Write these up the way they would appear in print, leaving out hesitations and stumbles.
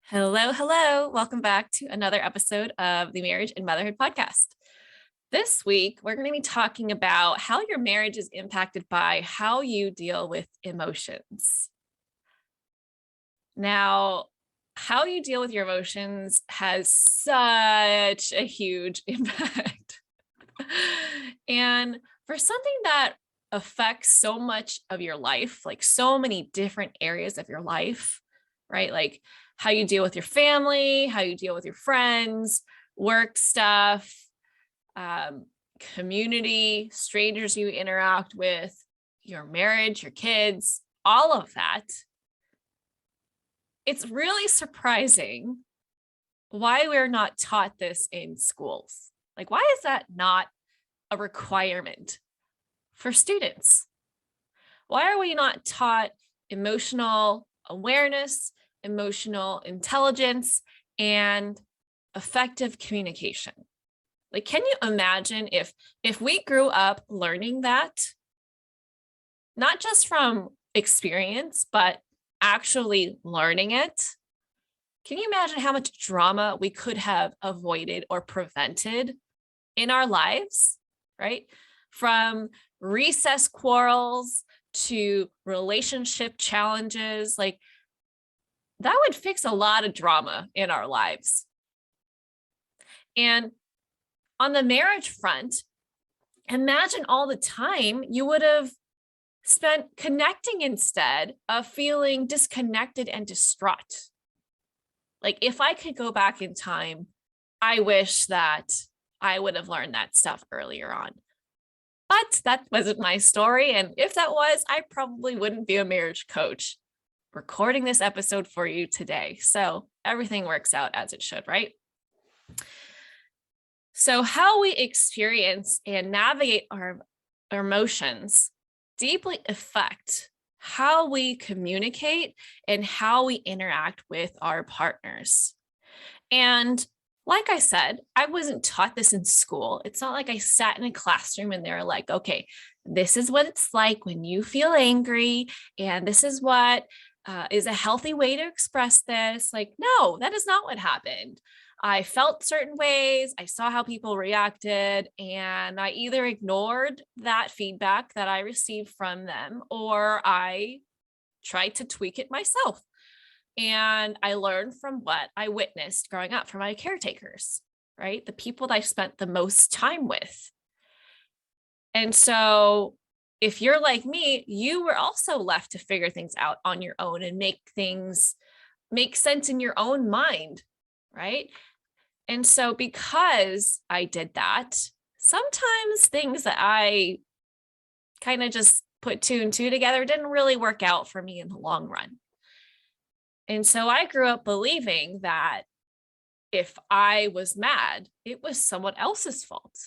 Hello, hello. Welcome back to another episode of the Marriage and Motherhood Podcast. This week, we're going to be talking about how your marriage is impacted by how you deal with emotions. Now, how you deal with your emotions has such a huge impact. And for something that affects so much of your life, like so many different areas of your life, right? Like how you deal with your family, how you deal with your friends, work stuff, community, strangers you interact with, your marriage, your kids, all of that. It's really surprising why we're not taught this in schools. Like, why is that not a requirement for students? Why are we not taught emotional awareness, emotional intelligence, and effective communication? Like, can you imagine if we grew up learning that, not just from experience, but actually learning it? Can you imagine how much drama we could have avoided or prevented in our lives, right? From recess quarrels to relationship challenges, like that would fix a lot of drama in our lives. And on the marriage front, imagine all the time you would have spent connecting instead of feeling disconnected and distraught. Like if I could go back in time, I wish that I would have learned that stuff earlier on. But that wasn't my story. And if that was, I probably wouldn't be a marriage coach recording this episode for you today. So everything works out as it should, right? So how we experience and navigate our emotions deeply affect how we communicate and how we interact with our partners. And like I said, I wasn't taught this in school. It's not like I sat in a classroom and they're like, okay, this is what it's like when you feel angry, and this is what is a healthy way to express this. Like, no, that is not what happened. I felt certain ways. I saw how people reacted, and I either ignored that feedback that I received from them, or I tried to tweak it myself. And I learned from what I witnessed growing up from my caretakers, right? The people that I spent the most time with. And so if you're like me, you were also left to figure things out on your own and make things make sense in your own mind, right? And so because I did that, sometimes things that I kind of just put two and two together didn't really work out for me in the long run. And so I grew up believing that if I was mad, it was someone else's fault,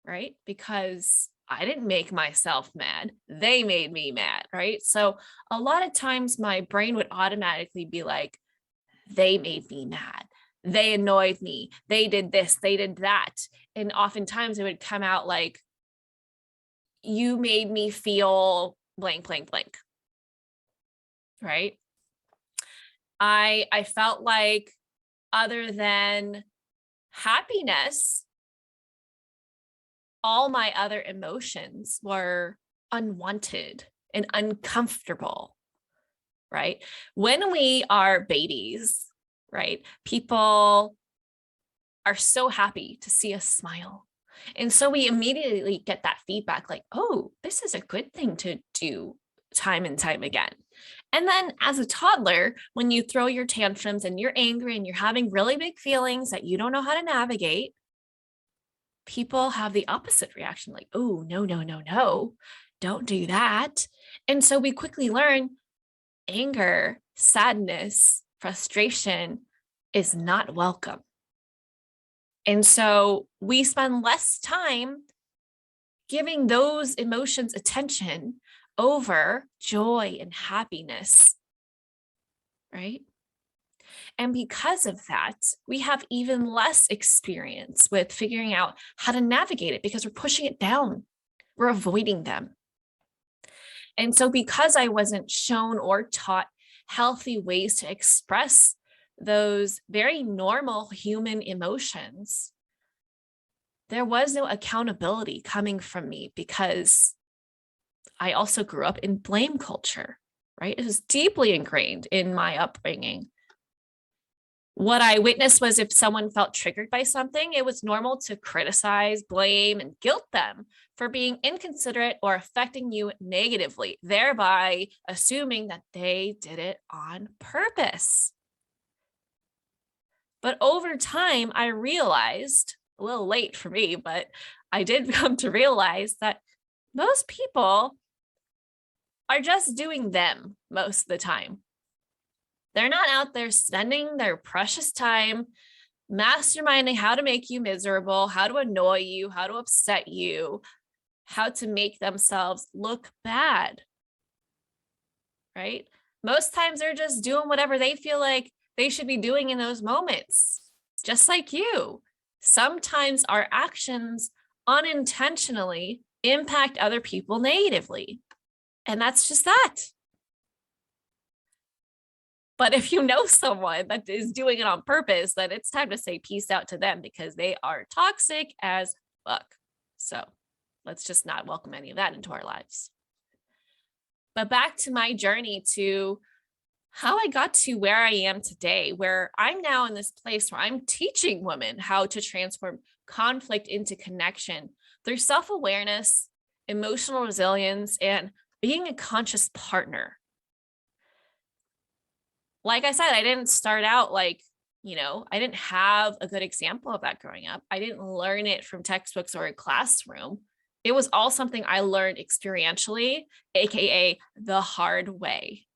right? Because I didn't make myself mad. They made me mad, right? So a lot of times my brain would automatically be like, they made me mad. They annoyed me. They did this, they did that. And oftentimes it would come out like, you made me feel blank, blank, blank, right? I felt like other than happiness, all my other emotions were unwanted and uncomfortable, right? When we are babies, right, people are so happy to see us smile. And so we immediately get that feedback like, oh, this is a good thing to do time and time again. And then as a toddler, when you throw your tantrums and you're angry and you're having really big feelings that you don't know how to navigate, people have the opposite reaction, like, oh, no, no, no, no, don't do that. And so we quickly learn anger, sadness, frustration is not welcome. And so we spend less time giving those emotions attention over joy and happiness, right? And because of that, we have even less experience with figuring out how to navigate it because we're pushing it down. We're avoiding them. And so because I wasn't shown or taught healthy ways to express those very normal human emotions, there was no accountability coming from me because I also grew up in blame culture, right? It was deeply ingrained in my upbringing. What I witnessed was if someone felt triggered by something, it was normal to criticize, blame, and guilt them for being inconsiderate or affecting you negatively, thereby assuming that they did it on purpose. But over time, I realized, a little late for me, but I did come to realize that most people are just doing them most of the time. They're not out there spending their precious time masterminding how to make you miserable, how to annoy you, how to upset you, how to make themselves look bad, right? Most times they're just doing whatever they feel like they should be doing in those moments, just like you. Sometimes our actions unintentionally impact other people negatively, and that's just that. But if you know someone that is doing it on purpose, then it's time to say peace out to them because they are toxic as fuck. So let's just not welcome any of that into our lives. But back to my journey to how I got to where I am today, where I'm now in this place where I'm teaching women how to transform conflict into connection through self-awareness, emotional resilience, and being a conscious partner. Like I said, I didn't start out like, I didn't have a good example of that growing up. I didn't learn it from textbooks or a classroom. It was all something I learned experientially, AKA the hard way.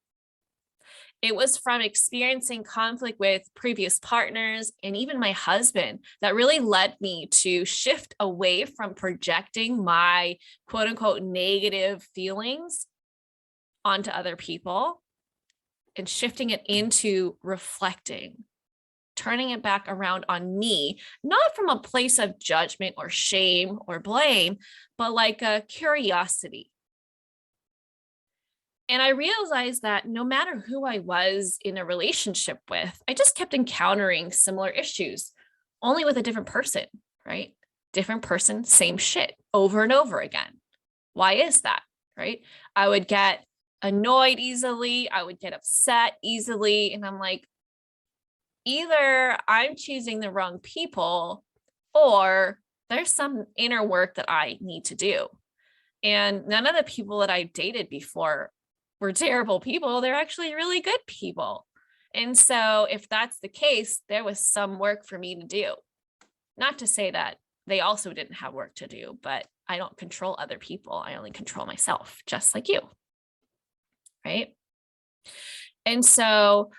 It was from experiencing conflict with previous partners and even my husband that really led me to shift away from projecting my quote unquote negative feelings onto other people and shifting it into reflecting, turning it back around on me, not from a place of judgment or shame or blame, but like a curiosity. And I realized that no matter who I was in a relationship with, I just kept encountering similar issues, only with a different person, right? Different person, same shit over and over again. Why is that, right? I would get annoyed easily. I would get upset easily. And I'm like, either I'm choosing the wrong people or there's some inner work that I need to do. And none of the people that I dated before were terrible people. They're actually really good people. And so if that's the case, there was some work for me to do. Not to say that they also didn't have work to do, but I don't control other people. I only control myself, just like you. Right. And so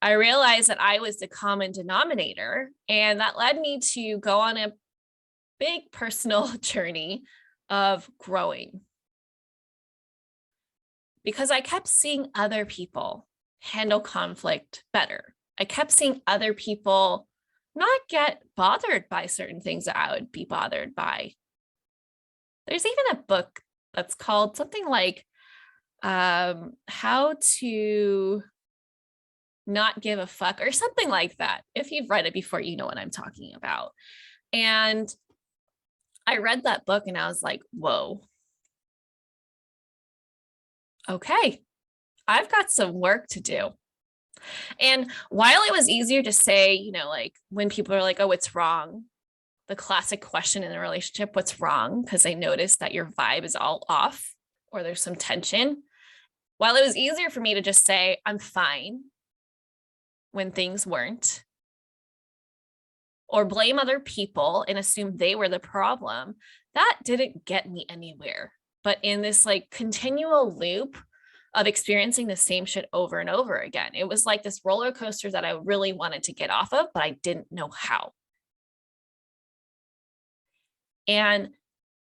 I realized that I was the common denominator, and that led me to go on a big personal journey of growing. Because I kept seeing other people handle conflict better. I kept seeing other people not get bothered by certain things that I would be bothered by. There's even a book that's called something like How to Not Give a Fuck or something like that. If you've read it before, you know what I'm talking about. And I read that book and I was like, whoa. Okay, I've got some work to do. And while it was easier to say, like when people are like, oh, it's wrong, the classic question in a relationship, what's wrong? Because they notice that your vibe is all off or there's some tension. While it was easier for me to just say, I'm fine when things weren't, or blame other people and assume they were the problem, that didn't get me anywhere. But in this like continual loop of experiencing the same shit over and over again, it was like this roller coaster that I really wanted to get off of, but I didn't know how. And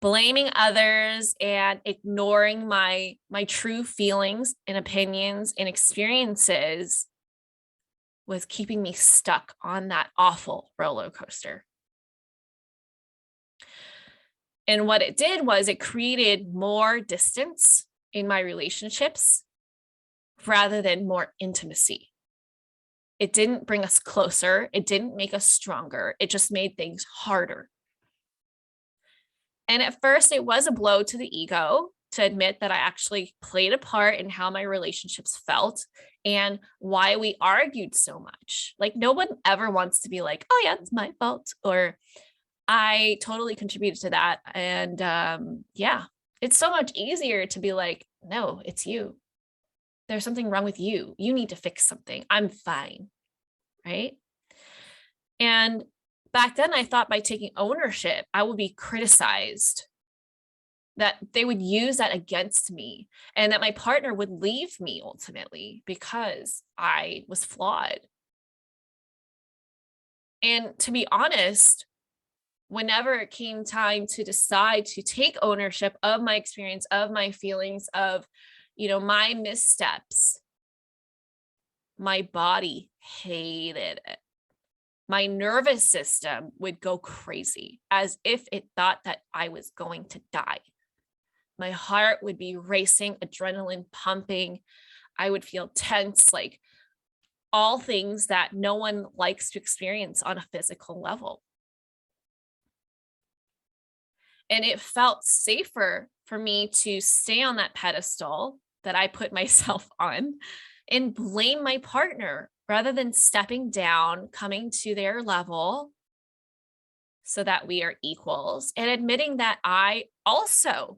blaming others and ignoring my true feelings and opinions and experiences was keeping me stuck on that awful roller coaster. And what it did was it created more distance in my relationships rather than more intimacy. It didn't bring us closer. It didn't make us stronger. It just made things harder. And at first, it was a blow to the ego to admit that I actually played a part in how my relationships felt and why we argued so much. Like, no one ever wants to be like, oh, yeah, it's my fault, or I totally contributed to that. And yeah, it's so much easier to be like, no, it's you. There's something wrong with you. You need to fix something. I'm fine. Right. And back then, I thought by taking ownership, I would be criticized, that they would use that against me, and that my partner would leave me ultimately because I was flawed. And to be honest, whenever it came time to decide to take ownership of my experience, of my feelings, of, my missteps, my body hated it. My nervous system would go crazy as if it thought that I was going to die. My heart would be racing, adrenaline pumping. I would feel tense, like all things that no one likes to experience on a physical level. And it felt safer for me to stay on that pedestal that I put myself on and blame my partner rather than stepping down, coming to their level so that we are equals, and admitting that I also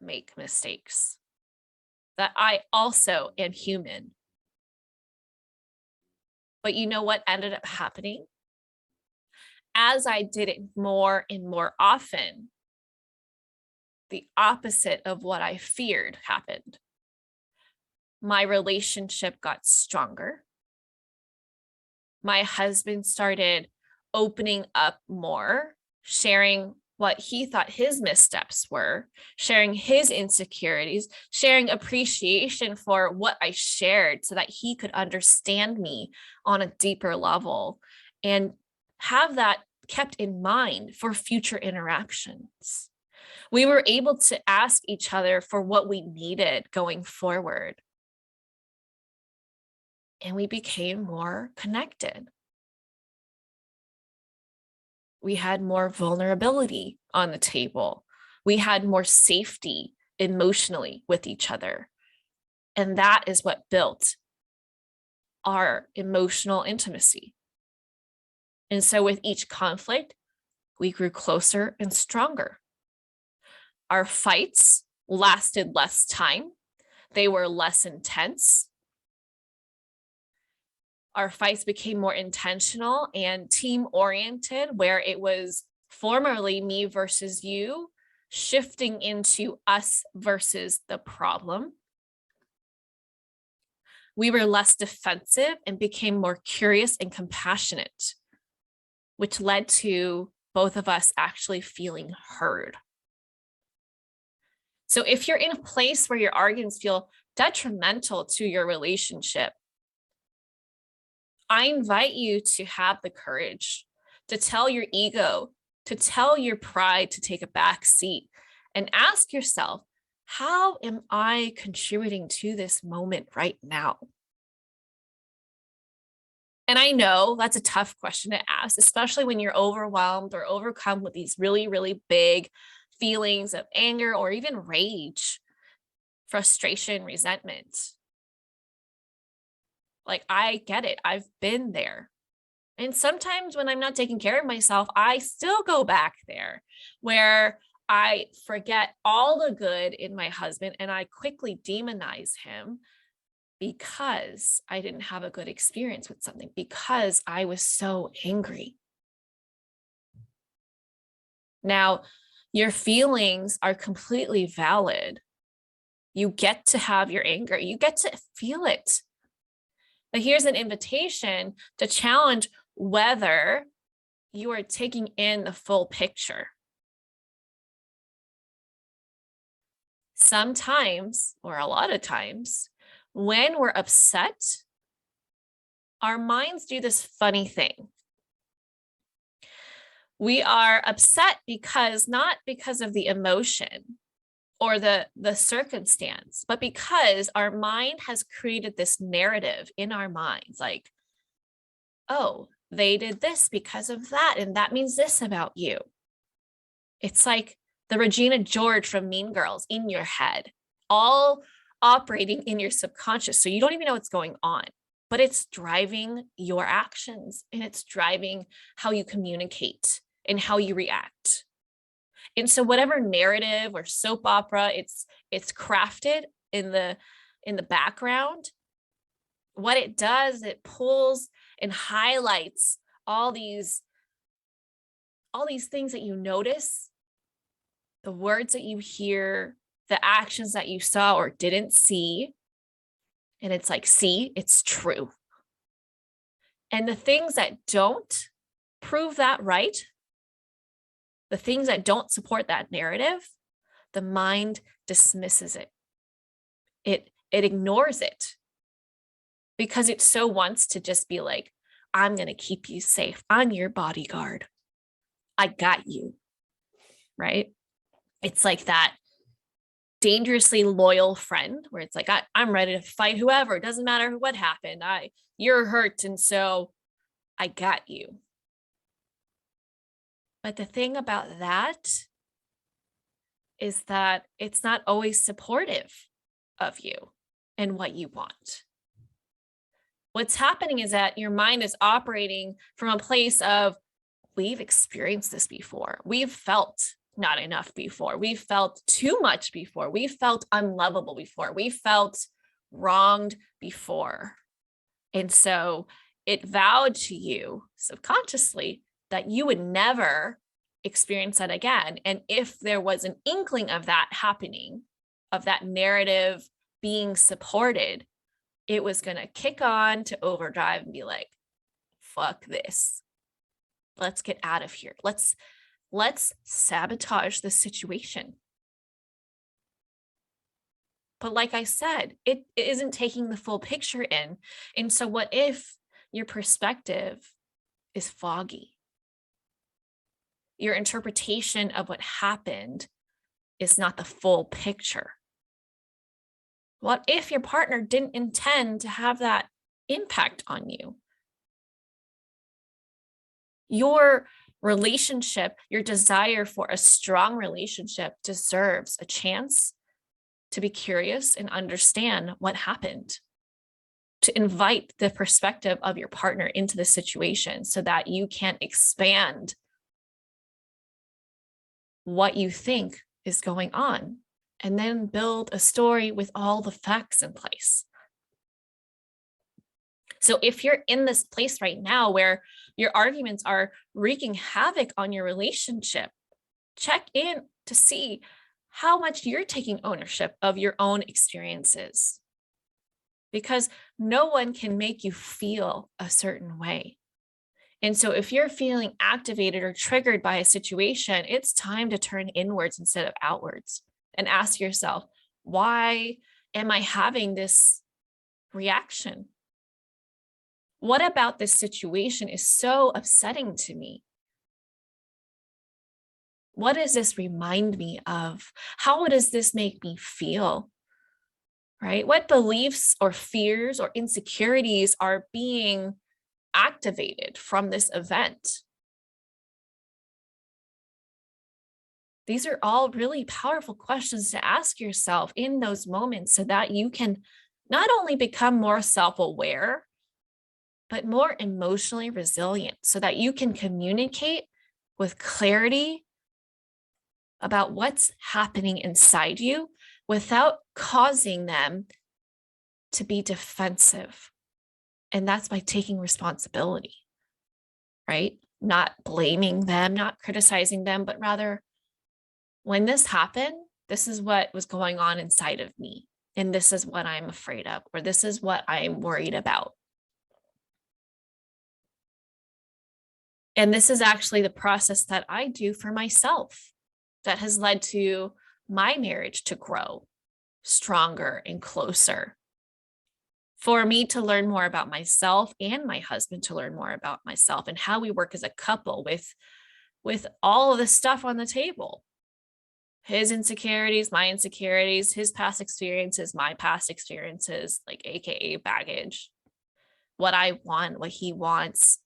make mistakes, that I also am human. But you know what ended up happening? As I did it more and more often, the opposite of what I feared happened. My relationship got stronger. My husband started opening up more, sharing what he thought his missteps were, sharing his insecurities, sharing appreciation for what I shared so that he could understand me on a deeper level and have that kept in mind for future interactions. We were able to ask each other for what we needed going forward. And we became more connected. We had more vulnerability on the table. We had more safety emotionally with each other. And that is what built our emotional intimacy. And so with each conflict, we grew closer and stronger. Our fights lasted less time. They were less intense. Our fights became more intentional and team-oriented, where it was formerly me versus you, shifting into us versus the problem. We were less defensive and became more curious and compassionate, which led to both of us actually feeling heard. So if you're in a place where your arguments feel detrimental to your relationship, I invite you to have the courage to tell your ego, to tell your pride to take a back seat and ask yourself, how am I contributing to this moment right now? And I know that's a tough question to ask, especially when you're overwhelmed or overcome with these really, really big feelings of anger or even rage, frustration, resentment. Like, I get it. I've been there. And sometimes when I'm not taking care of myself, I still go back there where I forget all the good in my husband and I quickly demonize him because I didn't have a good experience with something, because I was so angry. Now, your feelings are completely valid. You get to have your anger. You get to feel it. But here's an invitation to challenge whether you are taking in the full picture. Sometimes, or a lot of times, when we're upset, our minds do this funny thing. We are upset not because of the emotion or the circumstance, but because our mind has created this narrative in our minds, like, oh, they did this because of that, and that means this about you. It's like the Regina George from Mean Girls in your head, all operating in your subconscious. So you don't even know what's going on, but it's driving your actions, and it's driving how you communicate and how you react. And so whatever narrative or soap opera it's crafted in the background, what it does, it pulls and highlights all these things that you notice, the words that you hear, the actions that you saw or didn't see. And it's like, see, it's true. And the things that don't prove that right, the things that don't support that narrative, the mind dismisses it. It ignores it because it so wants to just be like, I'm going to keep you safe. I'm your bodyguard. I got you. Right? It's like that dangerously loyal friend where it's like, I'm ready to fight whoever. It doesn't matter what happened. You're hurt. And so I got you. But the thing about that is that it's not always supportive of you and what you want. What's happening is that your mind is operating from a place of, we've experienced this before. We've felt not enough before. We've felt too much before. We've felt unlovable before. We felt wronged before. And so it vowed to you subconsciously that you would never experience that again. And if there was an inkling of that happening, of that narrative being supported, it was going to kick on to overdrive and be like, fuck this. Let's get out of here. Let's sabotage the situation. But like I said, it isn't taking the full picture in. And so what if your perspective is foggy? Your interpretation of what happened is not the full picture. What if your partner didn't intend to have that impact on you? Your relationship, your desire for a strong relationship deserves a chance to be curious and understand what happened, to invite the perspective of your partner into the situation so that you can expand what you think is going on, and then build a story with all the facts in place. So if you're in this place right now where your arguments are wreaking havoc on your relationship, check in to see how much you're taking ownership of your own experiences. Because no one can make you feel a certain way. And so if you're feeling activated or triggered by a situation, it's time to turn inwards instead of outwards and ask yourself, why am I having this reaction? What about this situation is so upsetting to me? What does this remind me of? How does this make me feel? Right? What beliefs or fears or insecurities are being activated from this event? These are all really powerful questions to ask yourself in those moments so that you can not only become more self-aware, but more emotionally resilient so that you can communicate with clarity about what's happening inside you without causing them to be defensive. And that's by taking responsibility, right? Not blaming them, not criticizing them, but rather, when this happened, this is what was going on inside of me. And this is what I'm afraid of, or this is what I'm worried about. And this is actually the process that I do for myself that has led to my marriage to grow stronger and closer. For me to learn more about myself and my husband to learn more about myself and how we work as a couple with all of the stuff on the table. His insecurities, my insecurities, his past experiences, my past experiences, like AKA baggage. what I want, what he wants,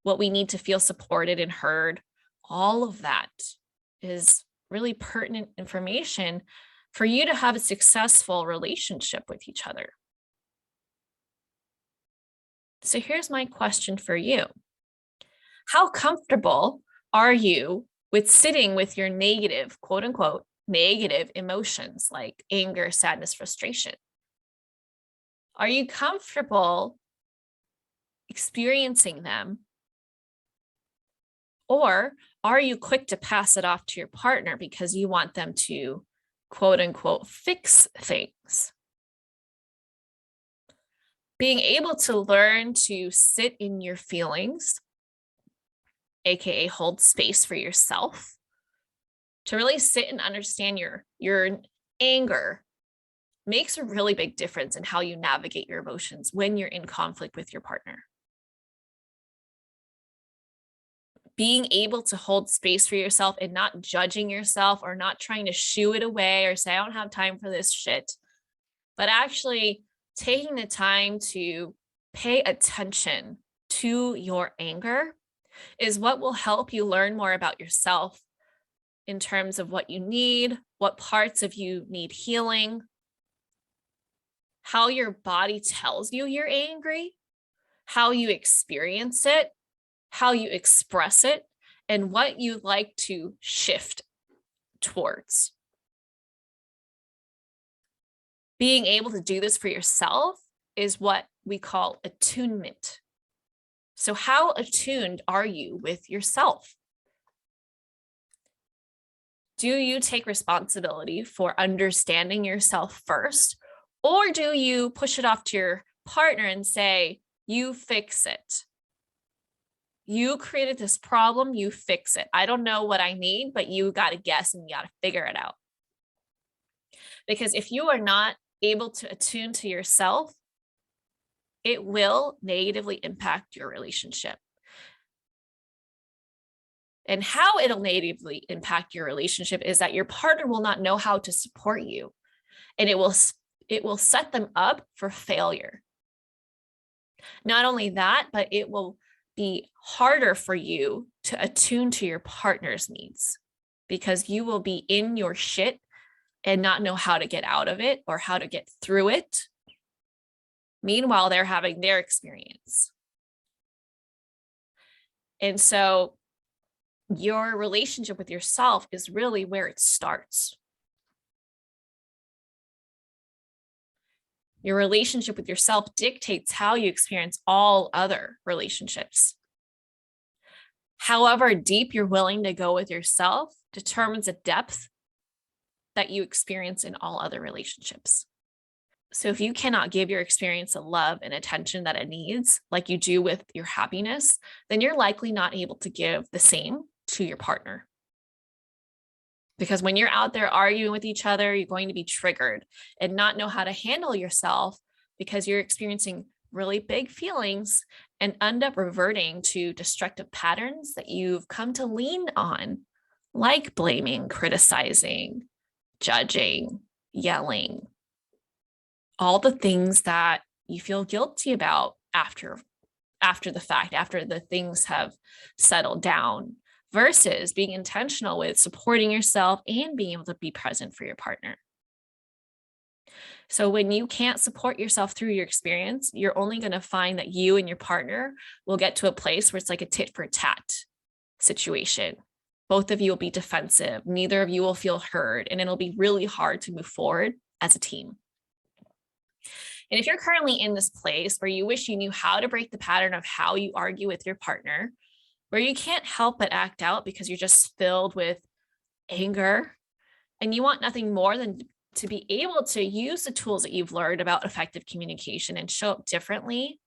what we need to feel supported and heard. All of that is really pertinent information for you to have a successful relationship with each other. So here's my question for you. How comfortable are you with sitting with your negative, quote unquote, negative emotions like anger, sadness, frustration? Are you comfortable experiencing them? Or are you quick to pass it off to your partner because you want them to, quote unquote, fix things? Being able to learn to sit in your feelings, AKA hold space for yourself, to really sit and understand your anger makes a really big difference in how you navigate your emotions when you're in conflict with your partner. Being able to hold space for yourself and not judging yourself or not trying to shoo it away or say, I don't have time for this shit, but actually taking the time to pay attention to your anger is what will help you learn more about yourself in terms of what you need, what parts of you need healing, how your body tells you you're angry, how you experience it, how you express it, and what you like to shift towards. Being able to do this for yourself is what we call attunement. So how attuned are you with yourself? Do you take responsibility for understanding yourself first, or do you push it off to your partner and say, you fix it? You created this problem, you fix it. I don't know what I need, but you got to guess and you got to figure it out. Because if you are not able to attune to yourself, it will negatively impact your relationship. And how it'll negatively impact your relationship is that your partner will not know how to support you, and it will set them up for failure. Not only that, but it will be harder for you to attune to your partner's needs because you will be in your shit and not know how to get out of it or how to get through it. Meanwhile, they're having their experience. And so your relationship with yourself is really where it starts. Your relationship with yourself dictates how you experience all other relationships. However deep you're willing to go with yourself determines the depth that you experience in all other relationships. So if you cannot give your experience the love and attention that it needs, like you do with your happiness, then you're likely not able to give the same to your partner. Because when you're out there arguing with each other, you're going to be triggered and not know how to handle yourself because you're experiencing really big feelings and end up reverting to destructive patterns that you've come to lean on, like blaming, criticizing, judging, yelling, all the things that you feel guilty about after the fact, after the things have settled down, versus being intentional with supporting yourself and being able to be present for your partner. So when you can't support yourself through your experience, you're only going to find that you and your partner will get to a place where it's like a tit for tat situation. Both of you will be defensive. Neither of you will feel heard, and it'll be really hard to move forward as a team. And if you're currently in this place where you wish you knew how to break the pattern of how you argue with your partner, where you can't help but act out because you're just filled with anger, and you want nothing more than to be able to use the tools that you've learned about effective communication and show up differently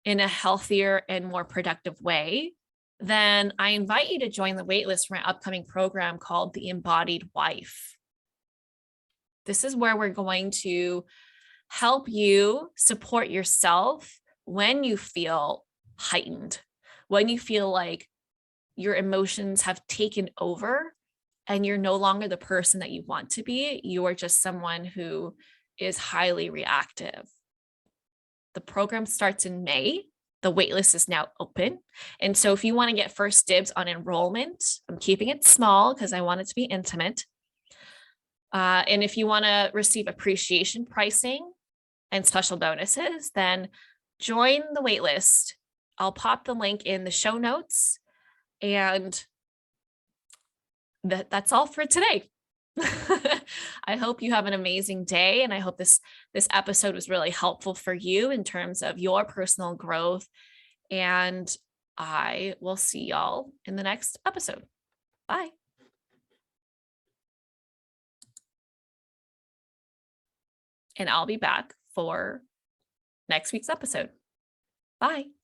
in a healthier and more productive way, then I invite you to join the waitlist for my upcoming program called The Embodied Wife. This is where we're going to help you support yourself when you feel heightened, when you feel like your emotions have taken over and you're no longer the person that you want to be. You are just someone who is highly reactive. The program starts in May. The waitlist is now open. And so if you want to get first dibs on enrollment, I'm keeping it small because I want it to be intimate. And if you want to receive appreciation pricing and special bonuses, then join the waitlist. I'll pop the link in the show notes. And that's all for today. I hope you have an amazing day. And I hope this episode was really helpful for you in terms of your personal growth. And I will see y'all in the next episode. Bye. And I'll be back for next week's episode. Bye.